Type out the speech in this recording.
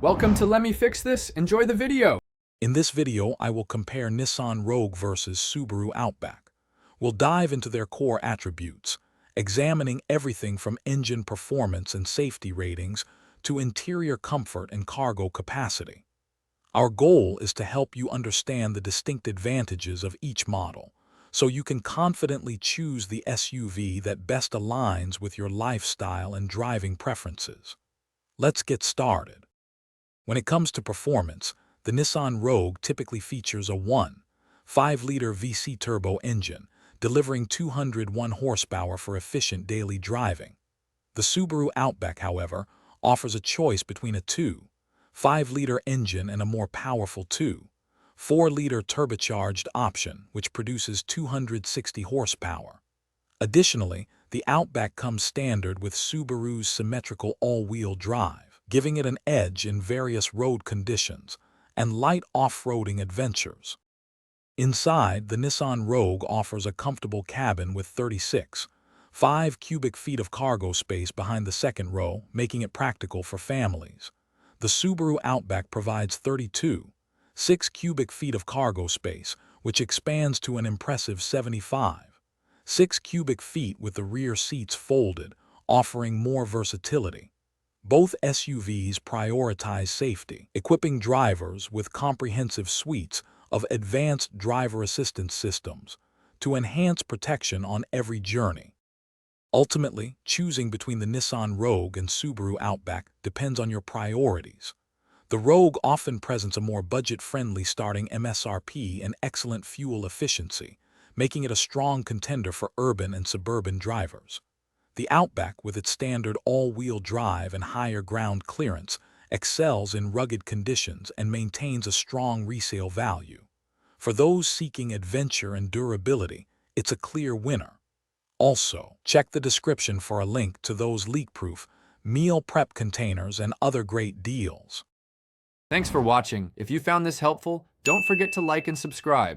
Welcome to Let Me Fix This. Enjoy the video. In this video, I will compare Nissan Rogue versus Subaru Outback. We'll dive into their core attributes, examining everything from engine performance and safety ratings to interior comfort and cargo capacity. Our goal is to help you understand the distinct advantages of each model, so you can confidently choose the SUV that best aligns with your lifestyle and driving preferences. Let's get started. When it comes to performance, the Nissan Rogue typically features a 1.5-liter VC turbo engine, delivering 201 horsepower for efficient daily driving. The Subaru Outback, however, offers a choice between a 2.5-liter engine and a more powerful 2.4-liter turbocharged option, which produces 260 horsepower. Additionally, the Outback comes standard with Subaru's symmetrical all-wheel drive, giving it an edge in various road conditions and light off-roading adventures. Inside, the Nissan Rogue offers a comfortable cabin with 36.5 cubic feet of cargo space behind the second row, making it practical for families. The Subaru Outback provides 32.6 cubic feet of cargo space, which expands to an impressive 75.6 cubic feet with the rear seats folded, offering more versatility. Both SUVs prioritize safety, equipping drivers with comprehensive suites of advanced driver assistance systems to enhance protection on every journey. Ultimately, choosing between the Nissan Rogue and Subaru Outback depends on your priorities. The Rogue often presents a more budget-friendly starting MSRP and excellent fuel efficiency, making it a strong contender for urban and suburban drivers. The Outback, with its standard all-wheel drive and higher ground clearance, excels in rugged conditions and maintains a strong resale value. For those seeking adventure and durability, it's a clear winner. Also, check the description for a link to those leak-proof meal prep containers and other great deals. Thanks for watching. If you found this helpful, don't forget to like and subscribe.